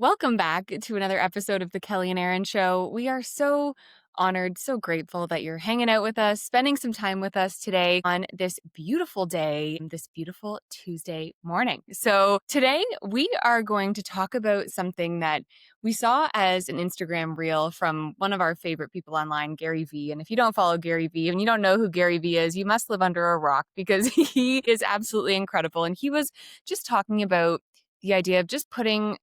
Welcome back to another episode of the Kelly and Erinn Show. We are so honored, so grateful that you're hanging out with us, spending some time with us today on this beautiful day, this beautiful Tuesday morning. So, today we are going to talk about something that we saw as an Instagram reel from one of our favorite people online, Gary Vee. And if you don't follow Gary Vee and you don't know who Gary Vee is, you must live under a rock because he is absolutely incredible. And he was just talking about the idea of just putting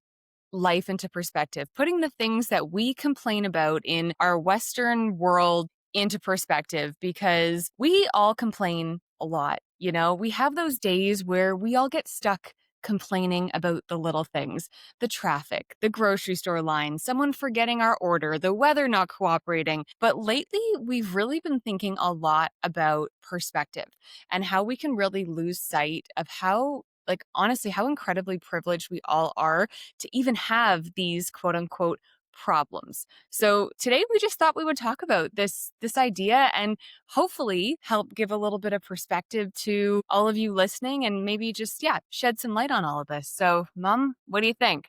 life into perspective, putting the things that we complain about in our Western world into perspective, because we all complain a lot. We have those days where we all get stuck complaining about the little things, the traffic, the grocery store line, someone forgetting our order, the weather not cooperating. But lately, we've really been thinking a lot about perspective and how we can really lose sight of how, like, honestly, how incredibly privileged we all are to even have these quote unquote problems. So today we just thought we would talk about this idea and hopefully help give a little bit of perspective to all of you listening and maybe just shed some light on all of this. So, Mom, what do you think?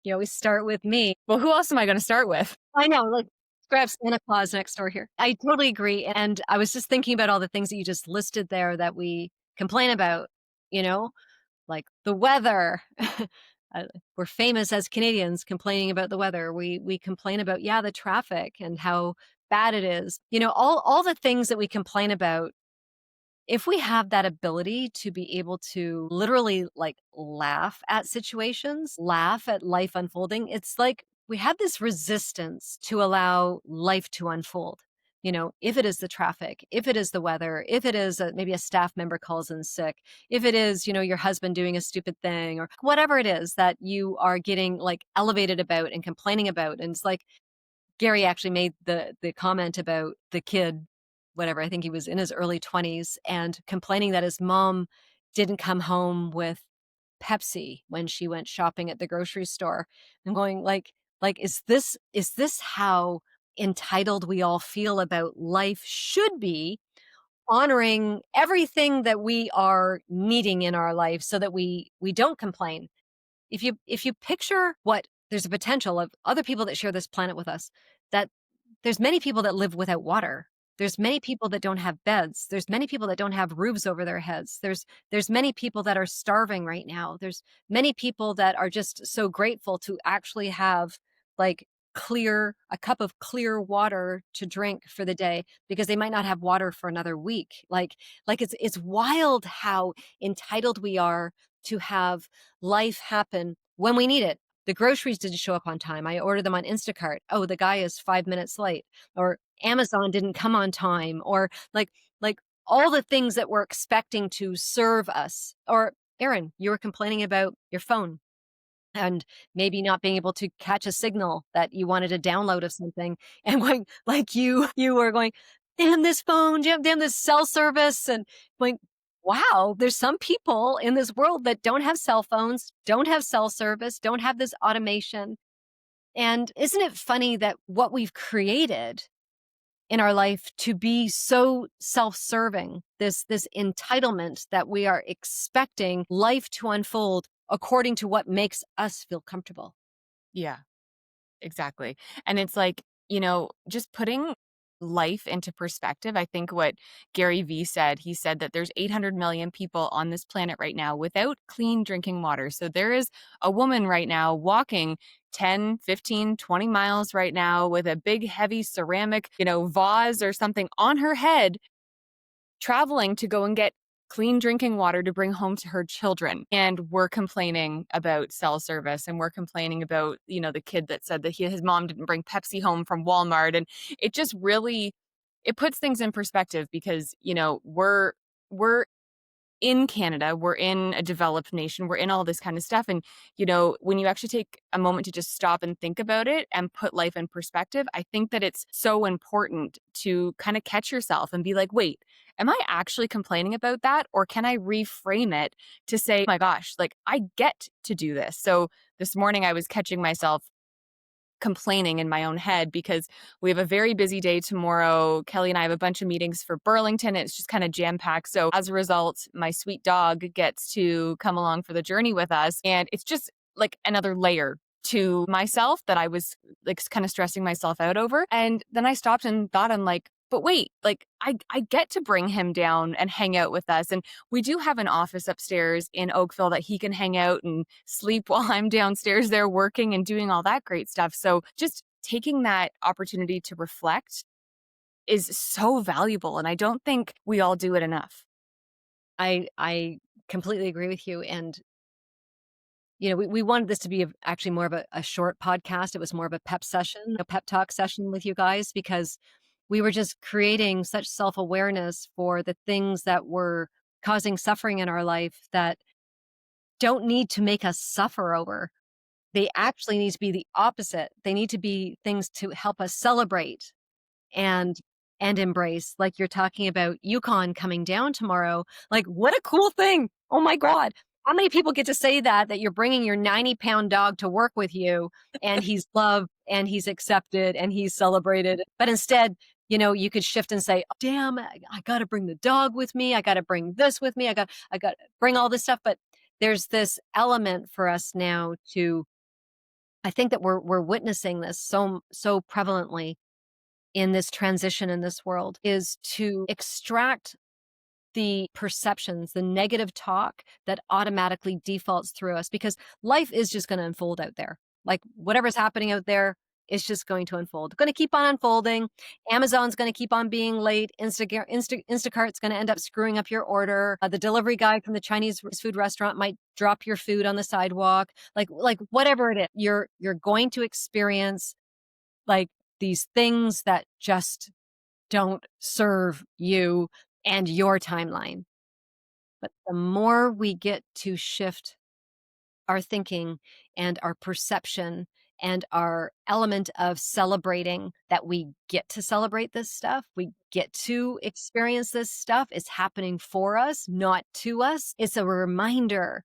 You always start with me. Well, who else am I going to start with? I know, like, grab Santa Claus next door here. I totally agree, and I was just thinking about all the things that you just listed there that we complain about, you know, like the weather. We're famous as Canadians complaining about the weather. We complain about, the traffic and how bad it is. All the things that we complain about, if we have that ability to be able to literally like laugh at situations, laugh at life unfolding, it's like we have this resistance to allow life to unfold. If it is the traffic, if it is the weather, if it is maybe a staff member calls in sick, if it is, your husband doing a stupid thing or whatever it is that you are getting like elevated about and complaining about. And it's like, Gary actually made the comment about the kid, whatever, I think he was in his early 20s, and complaining that his mom didn't come home with Pepsi when she went shopping at the grocery store. And going like is this how entitled we all feel about life should be, honoring everything that we are needing in our life so that we don't complain. If you picture what there's a potential of other people that share this planet with us, that there's many people that live without water. There's many people that don't have beds. There's many people that don't have roofs over their heads. There's many people that are starving right now. There's many people that are just so grateful to actually have like a cup of clear water to drink for the day because they might not have water for another week. Like it's wild how entitled we are to have life happen when we need it. The groceries didn't show up on time. I ordered them on Instacart. Oh, the guy is 5 minutes late. Or Amazon didn't come on time. Or like all the things that we're expecting to serve us. Or Erin, you were complaining about your phone and maybe not being able to catch a signal that you wanted to download of something, and going like you were going, damn this phone, damn this cell service, and going, wow, there's some people in this world that don't have cell phones, don't have cell service, don't have this automation. And isn't it funny that what we've created in our life to be so self-serving, this entitlement that we are expecting life to unfold according to what makes us feel comfortable. Yeah, exactly. And it's like, just putting life into perspective. I think what Gary Vee said, he said that there's 800 million people on this planet right now without clean drinking water. So there is a woman right now walking 10, 15, 20 miles right now with a big, heavy ceramic, vase or something on her head, traveling to go and get clean drinking water to bring home to her children. And we're complaining about cell service, and we're complaining about, the kid that said that his mom didn't bring Pepsi home from Walmart. And it just really, it puts things in perspective because, we're in Canada, we're in a developed nation, we're in all this kind of stuff. And, when you actually take a moment to just stop and think about it and put life in perspective, I think that it's so important to kind of catch yourself and be like, wait, am I actually complaining about that? Or can I reframe it to say, oh my gosh, like I get to do this. So this morning I was catching myself complaining in my own head because we have a very busy day tomorrow. Kelly and I have a bunch of meetings for Burlington. It's just kind of jam packed. So as a result, my sweet dog gets to come along for the journey with us. And it's just like another layer to myself that I was like kind of stressing myself out over. And then I stopped and thought, I'm like, but wait, like I get to bring him down and hang out with us. And we do have an office upstairs in Oakville that he can hang out and sleep while I'm downstairs there working and doing all that great stuff. So just taking that opportunity to reflect is so valuable. And I don't think we all do it enough. I completely agree with you, and, we wanted this to be actually more of a short podcast. It was more of a pep session, a pep talk session with you guys because we were just creating such self-awareness for the things that were causing suffering in our life that don't need to make us suffer over. They actually need to be the opposite. They need to be things to help us celebrate and embrace. Like you're talking about Yukon coming down tomorrow. Like, what a cool thing. Oh my God. How many people get to say that you're bringing your 90-pound dog to work with you and he's loved and he's accepted and he's celebrated. But instead, you could shift and say, oh, damn, I got to bring the dog with me. I got to bring this with me. I got to bring all this stuff. But there's this element for us now to, I think that we're witnessing this so prevalently in this transition in this world is to extract the perceptions, the negative talk that automatically defaults through us because life is just going to unfold out there. Like whatever's happening out there is just going to unfold. Going to keep on unfolding. Amazon's going to keep on being late. Instacart's going to end up screwing up your order. The delivery guy from the Chinese food restaurant might drop your food on the sidewalk. Like whatever it is, you're going to experience like these things that just don't serve you and your timeline. But the more we get to shift our thinking and our perception and our element of celebrating that we get to celebrate this stuff, we get to experience this stuff. It's happening for us, not to us. It's a reminder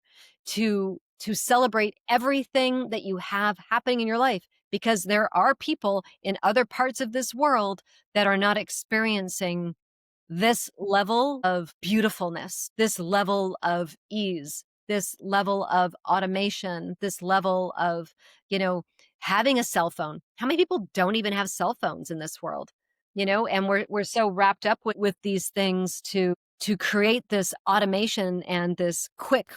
to celebrate everything that you have happening in your life because there are people in other parts of this world that are not experiencing this level of beautifulness, this level of ease, this level of automation, this level of, having a cell phone. How many people don't even have cell phones in this world? And we're so wrapped up with these things to create this automation and this quick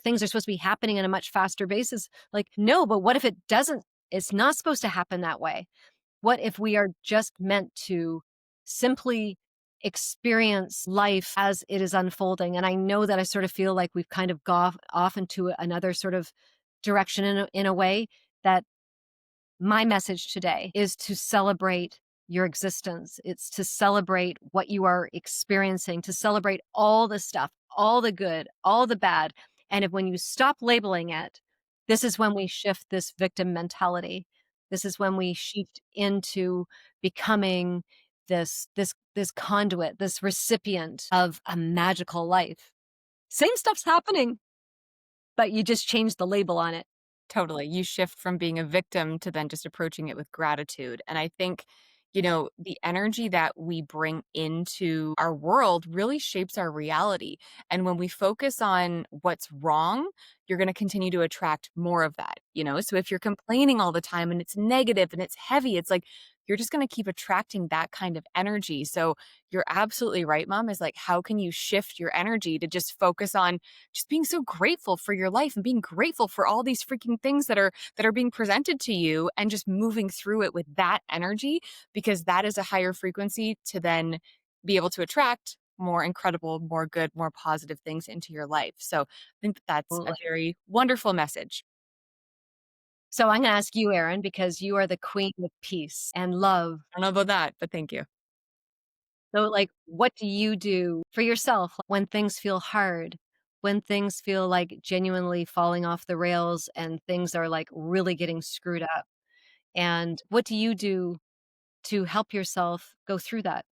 things are supposed to be happening on a much faster basis. Like, no, but what if it doesn't? It's not supposed to happen that way. What if we are just meant to simply experience life as it is unfolding? And I know that I sort of feel like we've kind of gone off into another sort of direction in a way that my message today is to celebrate your existence. It's to celebrate what you are experiencing, to celebrate all the stuff, all the good, all the bad. And when you stop labeling it, this is when we shift this victim mentality. This is when we shift into becoming this conduit, this recipient of a magical life. Same stuff's happening, but you just change the label on it. Totally. You shift from being a victim to then just approaching it with gratitude. And I think, the energy that we bring into our world really shapes our reality. And when we focus on what's wrong, you're going to continue to attract more of that, So if you're complaining all the time and it's negative and it's heavy, it's like you're just going to keep attracting that kind of energy. So you're absolutely right, Mom, is like, how can you shift your energy to just focus on just being so grateful for your life and being grateful for all these freaking things that are being presented to you and just moving through it with that energy because that is a higher frequency to then be able to attract more incredible, more good, more positive things into your life. So I think that's a very wonderful message. So I'm going to ask you, Erinn, because you are the queen of peace and love. I don't know about that, but thank you. So, like, what do you do for yourself when things feel hard, when things feel like genuinely falling off the rails and things are like really getting screwed up? And what do you do to help yourself go through that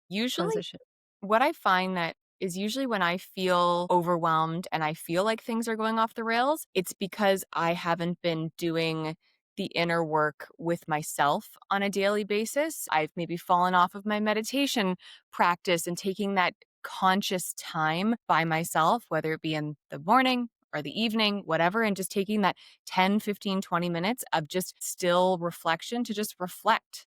Usually transition? what I find that is usually when I feel overwhelmed and I feel like things are going off the rails, it's because I haven't been doing the inner work with myself on a daily basis. I've maybe fallen off of my meditation practice and taking that conscious time by myself, whether it be in the morning or the evening, whatever, and just taking that 10, 15, 20 minutes of just still reflection to just reflect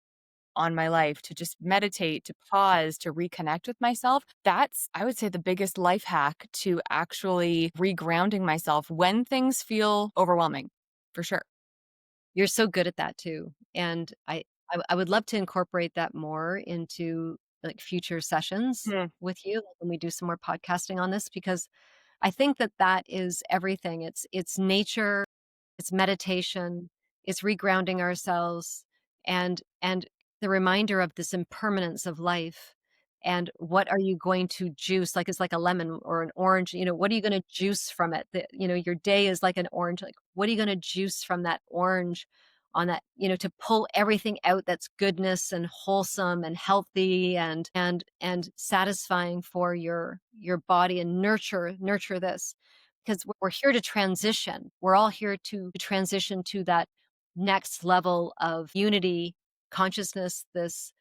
on my life, to just meditate, to pause, to reconnect with myself. That's, I would say, the biggest life hack to actually regrounding myself when things feel overwhelming, for sure. You're so good at that too, and I would love to incorporate that more into, like, future sessions Hmm. with you, like, when we do some more podcasting on this, because I think that that is everything. It's nature, it's meditation, it's regrounding ourselves, and the reminder of this impermanence of life, and what are you going to juice, like, it's like a lemon or an orange, what are you gonna juice from it? Your day is like an orange, like, what are you gonna juice from that orange on that, to pull everything out that's goodness and wholesome and healthy and satisfying for your body, and nurture this. Because we're here to transition. We're all here to transition to that next level of unity, consciousness, this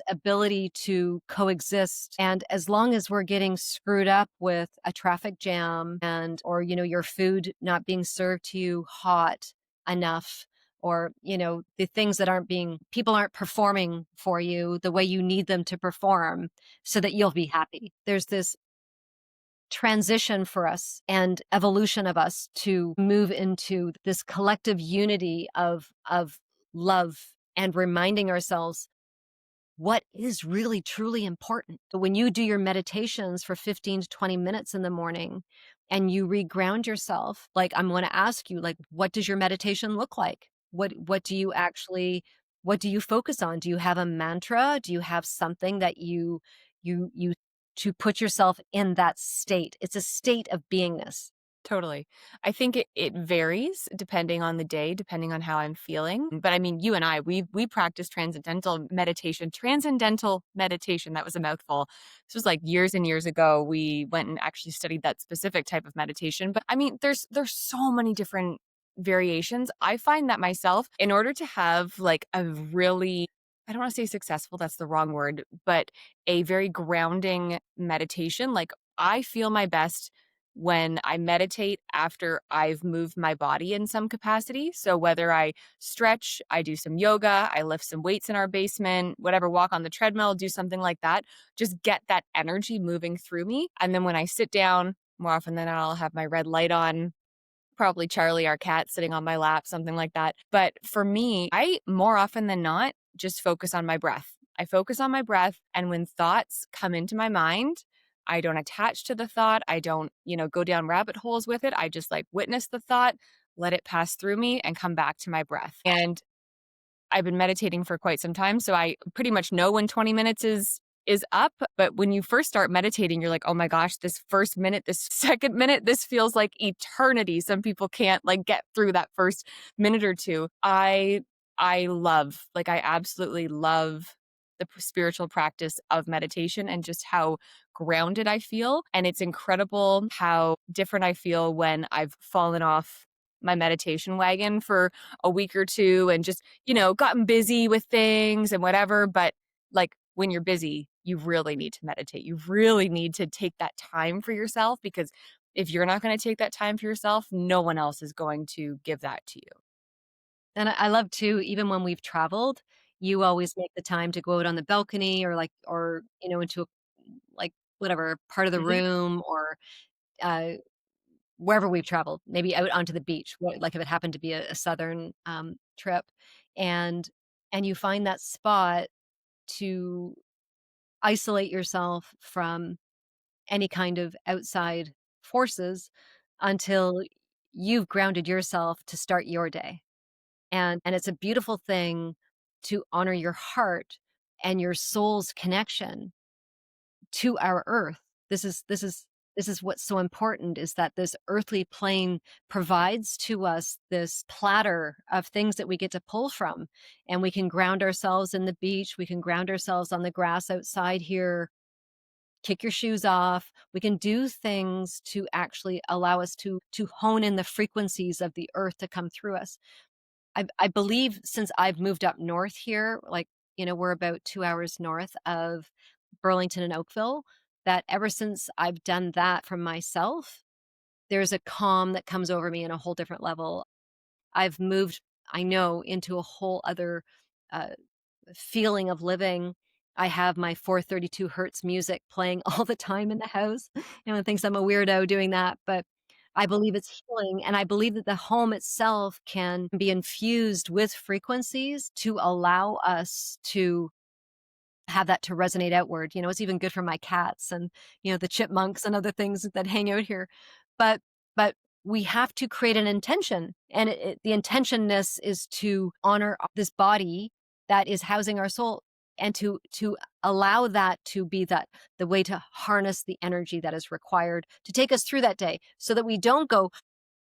ability to coexist. And as long as we're getting screwed up with a traffic jam, and or your food not being served to you hot enough, or the things that aren't being people aren't performing for you the way you need them to perform so that you'll be happy. There's this transition for us and evolution of us to move into this collective unity of love, and reminding ourselves what is really truly important. When you do your meditations for 15 to 20 minutes in the morning and you reground yourself, like, I'm going to ask you, like, what does your meditation look like? What do you focus on? Do you have a mantra? Do you have something that you to put yourself in that state? It's a state of beingness. Totally. I think it varies depending on the day, depending on how I'm feeling. But I mean, you and I, we practice transcendental meditation. Transcendental meditation, that was a mouthful. This was like years and years ago. We went and actually studied that specific type of meditation. But I mean, there's so many different variations. I find that myself, in order to have like a really, I don't want to say successful, that's the wrong word, but a very grounding meditation, like I feel my best when I meditate after I've moved my body in some capacity. So whether I stretch, I do some yoga, I lift some weights in our basement, whatever, walk on the treadmill, do something like that, just get that energy moving through me. And then when I sit down, more often than not, I'll have my red light on, probably Charlie, our cat, sitting on my lap, something like that. But for me, I more often than not just focus on my breath. I focus on my breath. And when thoughts come into my mind, I don't attach to the thought. I don't, go down rabbit holes with it. I just like witness the thought, let it pass through me and come back to my breath. And I've been meditating for quite some time, so I pretty much know when 20 minutes is up, but when you first start meditating, you're like, "Oh my gosh, this first minute, this second minute, this feels like eternity." Some people can't like get through that first minute or two. I love, like I absolutely love the spiritual practice of meditation and just how grounded I feel, and it's incredible how different I feel when I've fallen off my meditation wagon for a week or two and just, gotten busy with things and whatever. But like when you're busy, you really need to meditate. You really need to take that time for yourself because if you're not going to take that time for yourself, no one else is going to give that to you. And I love too, even when we've traveled, you always make the time to go out on the balcony, or like, or, into a, like, whatever part of the Mhm. room, or uh, wherever we've traveled, maybe out onto the beach, like if it happened to be a southern trip, and you find that spot to isolate yourself from any kind of outside forces until you've grounded yourself to start your day. And it's a beautiful thing to honor your heart and your soul's connection to our earth. This is what's so important, is that this earthly plane provides to us this platter of things that we get to pull from, and we can ground ourselves in the beach, we can ground ourselves on the grass outside here, kick your shoes off. We can do things to actually allow us to hone in the frequencies of the earth to come through us. I believe since I've moved up north here, like, we're about 2 hours north of Burlington and Oakville, that ever since I've done that for myself, there's a calm that comes over me in a whole different level. I've moved, I know, into a whole other uh, feeling of living. I have my 432 hertz music playing all the time in the house. Anyone thinks I'm a weirdo doing that, but I believe it's healing. And I believe that the home itself can be infused with frequencies to allow us to have that to resonate outward. It's even good for my cats and, the chipmunks and other things that hang out here. But but we have to create an intention, and the intentionness is to honor this body that is housing our soul, and to allow that to be the way to harness the energy that is required to take us through that day, so that we don't go,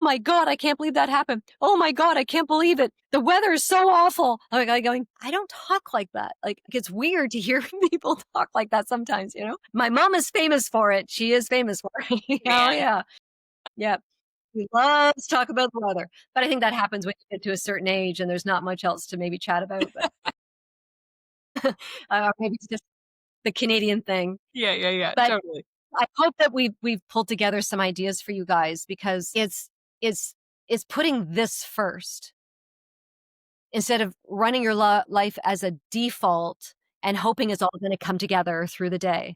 my God, I can't believe that happened. Oh my God, I can't believe it. The weather is so awful. Like, I going, I don't talk like that. Like, it's weird to hear people talk like that sometimes. My mom is famous for it. She is famous for it. Oh Man. yeah. Yeah. She loves to talk about the weather. But I think that happens when you get to a certain age and there's not much else to maybe chat about. But maybe it's just the Canadian thing. Yeah, yeah, yeah, But totally. I hope that we've pulled together some ideas for you guys, because it's it's putting this first instead of running your life as a default and hoping it's all going to come together through the day.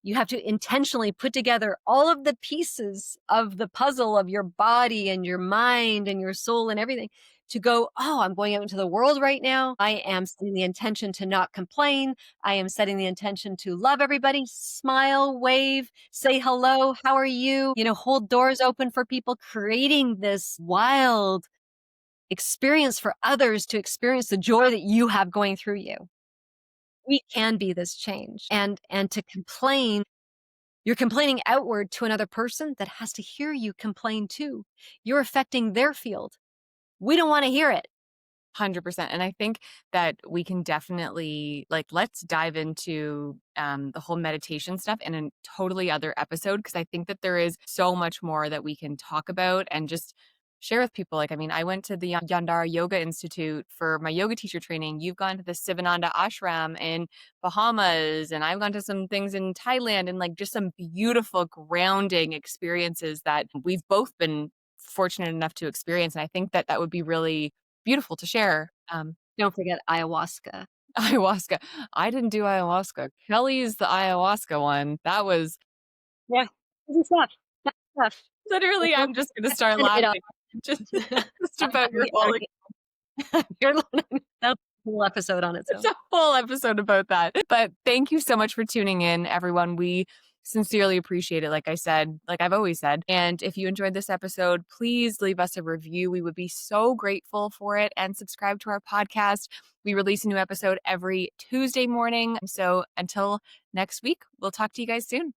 You have to intentionally put together all of the pieces of the puzzle of your body and your mind and your soul and everything to go, oh, I'm going out into the world right now. I am setting the intention to not complain. I am setting the intention to love everybody, smile, wave, say hello. How are you? Hold doors open for people, creating this wild experience for others to experience the joy that you have going through you. We can be this change. And to complain, you're complaining outward to another person that has to hear you complain too. You're affecting their field. We don't want to hear it. 100%. And I think that we can definitely, like, let's dive into the whole meditation stuff in a totally other episode, because I think that there is so much more that we can talk about and just share with people. Like, I mean, I went to the Yandara Yoga Institute for my yoga teacher training. You've gone to the Sivananda Ashram in Bahamas, and I've gone to some things in Thailand, and like just some beautiful grounding experiences that we've both been fortunate enough to experience. And I think that that would be really beautiful to share. Don't forget ayahuasca. Ayahuasca. I didn't do ayahuasca. Kelly's the ayahuasca one. That was Yeah. Easy stuff. That's stuff. literally, I'm just gonna start And it laughing just, just about your already, whole you're that's a whole episode on its it's own. a whole episode about that. But thank you so much for tuning in, everyone. We sincerely appreciate it. Like I said, like I've always said. And if you enjoyed this episode, please leave us a review. We would be so grateful for it. And subscribe to our podcast. We release a new episode every Tuesday morning. So until next week, we'll talk to you guys soon.